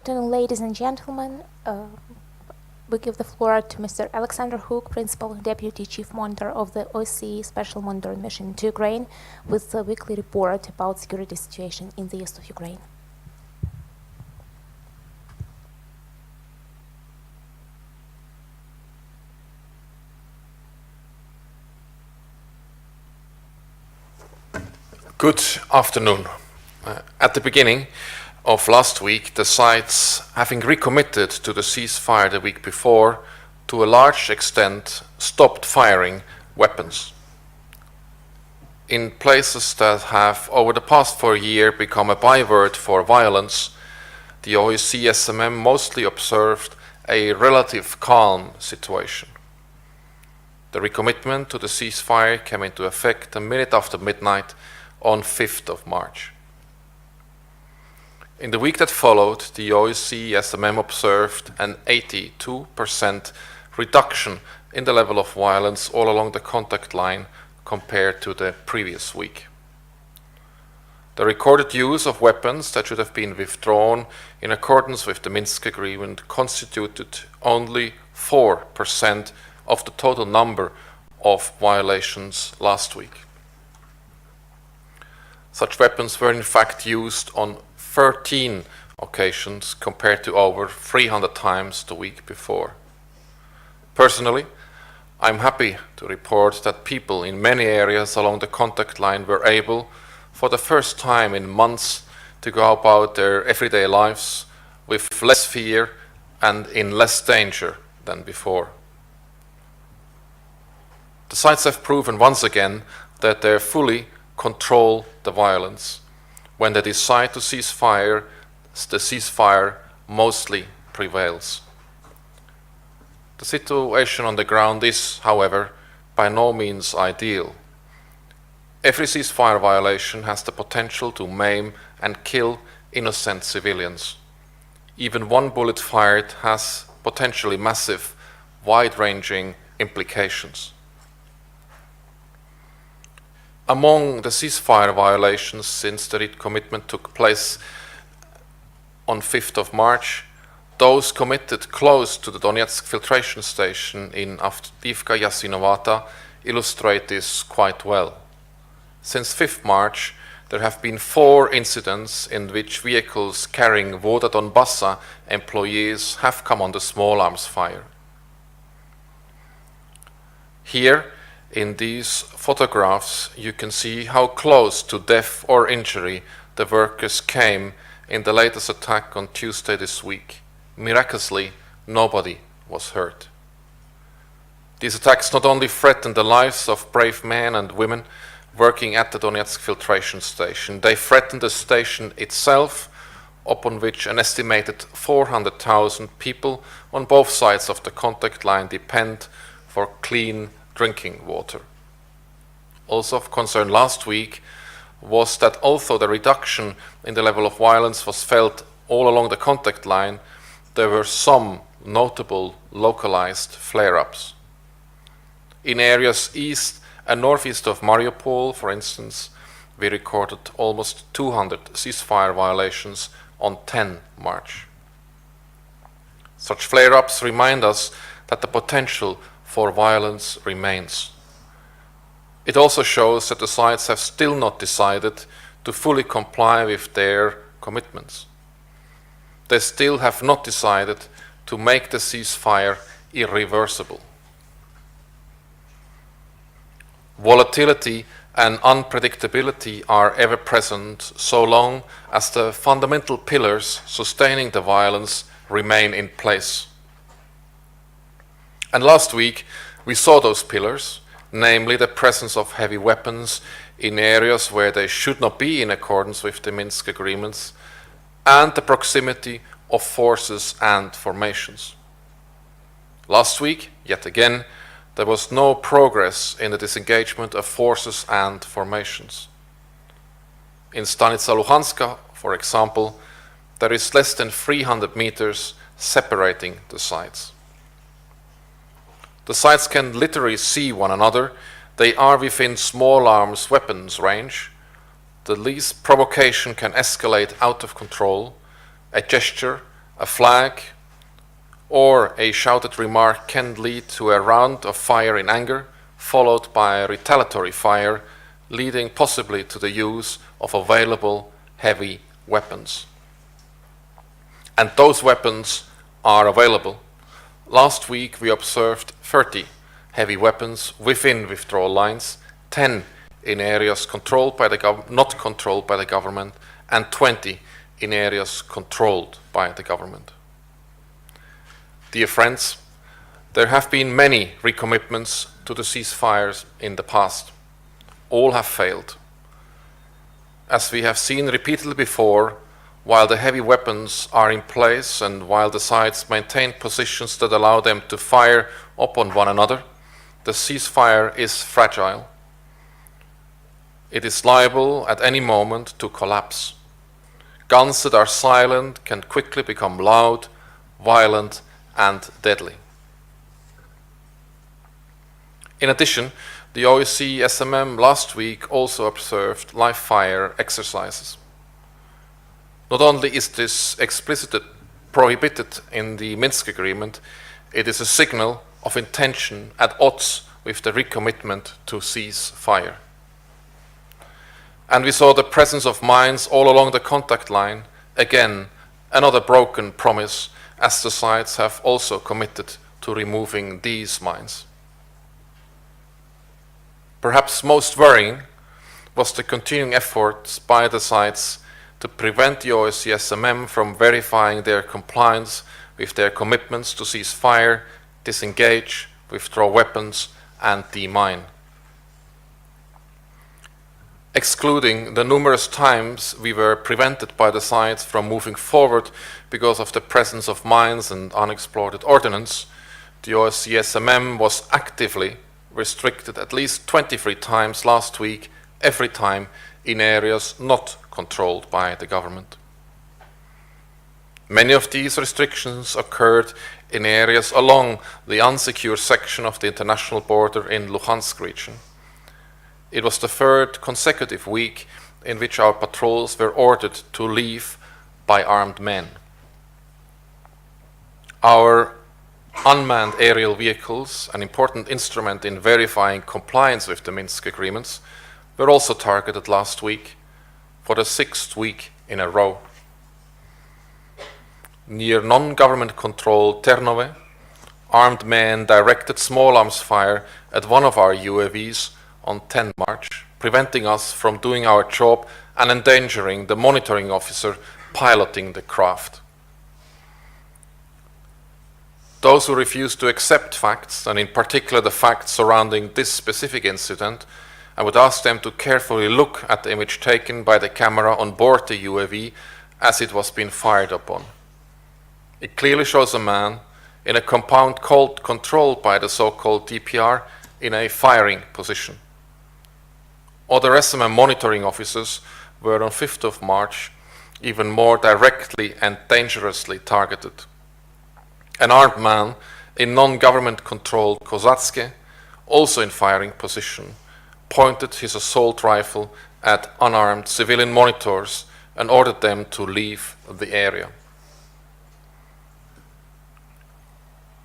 Ladies and gentlemen, we give the floor to Mr. Alexander Hook, Principal Deputy Chief Monitor of the OSCE Special Monitoring Mission to Ukraine, with the weekly report about security situation in the east of Ukraine. Good afternoon. At the beginning of last week, the sides, having recommitted to the ceasefire the week before, to a large extent stopped firing weapons. In places that have over the past 4 years become a byword for violence, the OSCE SMM mostly observed a relative calm situation. The recommitment to the ceasefire came into effect a minute after midnight on 5th of March. In the week that followed, the OSCE SMM observed an 82% reduction in the level of violence all along the contact line compared to the previous week. The recorded use of weapons that should have been withdrawn in accordance with the Minsk Agreement constituted only 4% of the total number of violations last week. Such weapons were in fact used on 13 occasions compared to over 300 times the week before. Personally, I'm happy to report that people in many areas along the contact line were able, for the first time in months, to go about their everyday lives with less fear and in less danger than before. The sides have proven once again that they fully control the violence. When they decide to cease fire, the ceasefire mostly prevails. The situation on the ground is, however, by no means ideal. Every ceasefire violation has the potential to maim and kill innocent civilians. Even one bullet fired has potentially massive, wide-ranging implications. Among the ceasefire violations since the recommitment took place on 5th of March, those committed close to the Donetsk filtration station in Avdiivka Yasinovata illustrate this quite well. Since 5th March, there have been 4 incidents in which vehicles carrying Voda Donbassa employees have come under small arms fire. Here, in these photographs, you can see how close to death or injury the workers came in the latest attack on Tuesday this week. Miraculously, nobody was hurt. These attacks not only threatened the lives of brave men and women working at the Donetsk filtration station, they threatened the station itself, upon which an estimated 400,000 people on both sides of the contact line depend for clean drinking water. Also of concern last week was that although the reduction in the level of violence was felt all along the contact line, there were some notable localized flare-ups. In areas east and northeast of Mariupol, for instance, we recorded almost 200 ceasefire violations on 10 March. Such flare-ups remind us that the potential for violence remains. It also shows that the sides have still not decided to fully comply with their commitments. They still have not decided to make the ceasefire irreversible. Volatility and unpredictability are ever present so long as the fundamental pillars sustaining the violence remain in place. And last week, we saw those pillars, namely the presence of heavy weapons in areas where they should not be in accordance with the Minsk agreements, and the proximity of forces and formations. Last week, yet again, there was no progress in the disengagement of forces and formations. In Stanitsa Luhanska, for example, there is less than 300 meters separating the sides. The sides can literally see one another. They are within small arms weapons range. The least provocation can escalate out of control. A gesture, A flag or a shouted remark can lead to a round of fire in anger, followed by retaliatory fire, leading possibly to the use of available heavy weapons. And those weapons are available. Last week we observed 30 heavy weapons within withdrawal lines, 10 in areas controlled by not controlled by the government, and 20 in areas controlled by the government. Dear friends, there have been many recommitments to the ceasefires in the past. All have failed. As we have seen repeatedly before, while the heavy weapons are in place and while the sides maintain positions that allow them to fire upon one another, the ceasefire is fragile. It is liable at any moment to collapse. Guns that are silent can quickly become loud, violent, and deadly. In addition, the OSCE SMM last week also observed live fire exercises. Not only is this explicitly prohibited in the Minsk Agreement, it is a signal of intention at odds with the recommitment to cease fire. And we saw the presence of mines all along the contact line, again, another broken promise, as the sides have also committed to removing these mines. Perhaps most worrying was the continuing efforts by the sides to prevent the OSCE SMM from verifying their compliance with their commitments to cease fire, disengage, withdraw weapons, and demine. Excluding the numerous times we were prevented by the sides from moving forward because of the presence of mines and unexploded ordnance, the OSCE SMM was actively restricted at least 23 times last week, every time in areas not controlled by the government. Many of these restrictions occurred in areas along the unsecure section of the international border in Luhansk region. It was the third consecutive week in which our patrols were ordered to leave by armed men. Our unmanned aerial vehicles, an important instrument in verifying compliance with the Minsk agreements, were also targeted last week for the 6th week in a row. Near non-government controlled Ternove, armed men directed small arms fire at one of our UAVs on 10 March, preventing us from doing our job and endangering the monitoring officer piloting the craft. Those who refuse to accept facts, and in particular the facts surrounding this specific incident, I would ask them to carefully look at the image taken by the camera on board the UAV as it was being fired upon. It clearly shows a man in a compound controlled by the so-called DPR in a firing position. Other SMM monitoring officers were on 5th of March even more directly and dangerously targeted. An armed man in non-government controlled Kozackie, also in firing position, pointed his assault rifle at unarmed civilian monitors and ordered them to leave the area.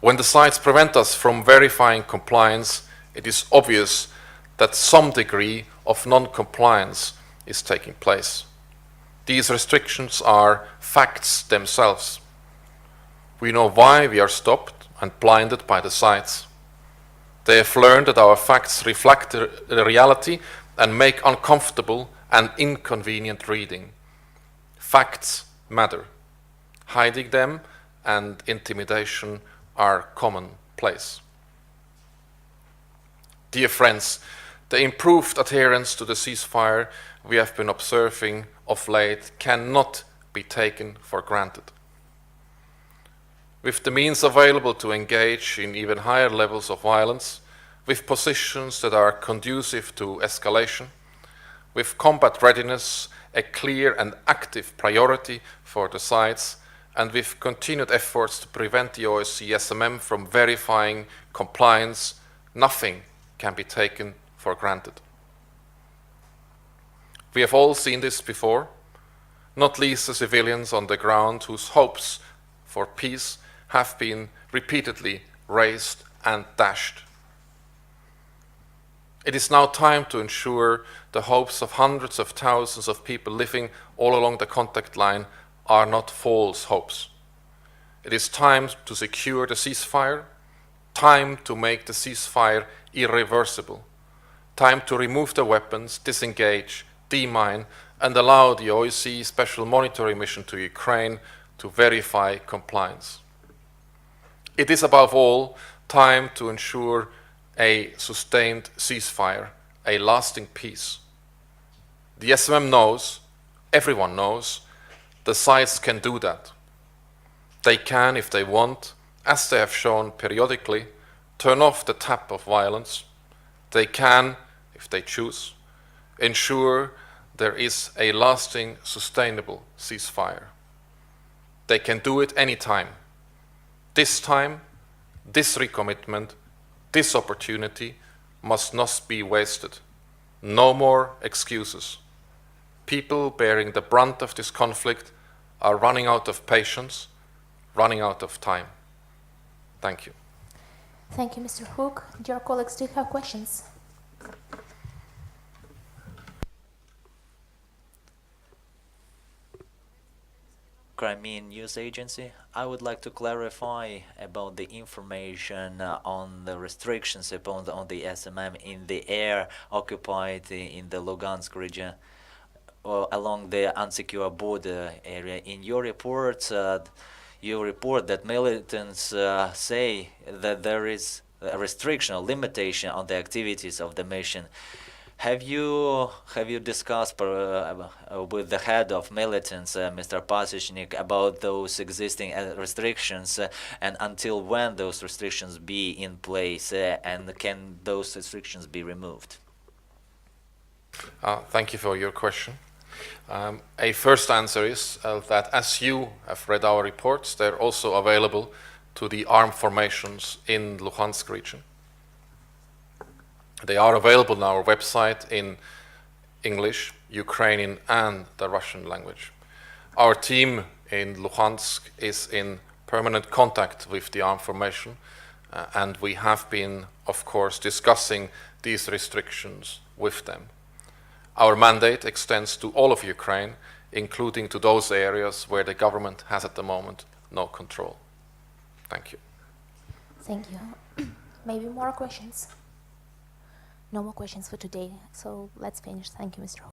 When the sites prevent us from verifying compliance, it is obvious that some degree of non-compliance is taking place. These restrictions are facts themselves. We know why we are stopped and blinded by the sites. They have learned that our facts reflect the reality and make uncomfortable and inconvenient reading. Facts matter. Hiding them and intimidation are commonplace. Dear friends, the improved adherence to the ceasefire we have been observing of late cannot be taken for granted. With the means available to engage in even higher levels of violence, with positions that are conducive to escalation, with combat readiness a clear and active priority for the sides, and with continued efforts to prevent the OSCE SMM from verifying compliance, nothing can be taken for granted. We have all seen this before, not least the civilians on the ground whose hopes for peace have been repeatedly raised and dashed. It is now time to ensure the hopes of hundreds of thousands of people living all along the contact line are not false hopes. It is time to secure the ceasefire, time to make the ceasefire irreversible, time to remove the weapons, disengage, demine, and allow the OSCE Special Monitoring Mission to Ukraine to verify compliance. It is above all time to ensure a sustained ceasefire, a lasting peace. The SMM knows, everyone knows, the sides can do that. They can, if they want, as they have shown periodically, turn off the tap of violence. They can, if they choose, ensure there is a lasting, sustainable ceasefire. They can do it any time. This time, this recommitment, this opportunity must not be wasted. No more excuses. People bearing the brunt of this conflict are running out of patience, running out of time. Thank you. Thank you, Mr. Hook. Dear colleagues, do you have questions? Crimean News Agency. I would like to clarify about the information on the restrictions upon on the SMM in the air occupied in the Lugansk region along the unsecure border area. In your report, you report that militants say that there is a restriction or limitation on the activities of the mission. Have you discussed with the head of militants, Mr. Pasechnik, about those existing restrictions and until when those restrictions be in place and can those restrictions be removed? Thank you for your question. A first answer is that as you have read our reports, they're also available to the armed formations in Luhansk region. They are available on our website in English, Ukrainian, and the Russian language. Our team in Luhansk is in permanent contact with the armed formation, and we have been, of course, discussing these restrictions with them. Our mandate extends to all of Ukraine, including to those areas where the government has at the moment no control. Thank you. Thank you. Maybe more questions? No more questions for today, so let's finish. Thank you, Mr. Hook.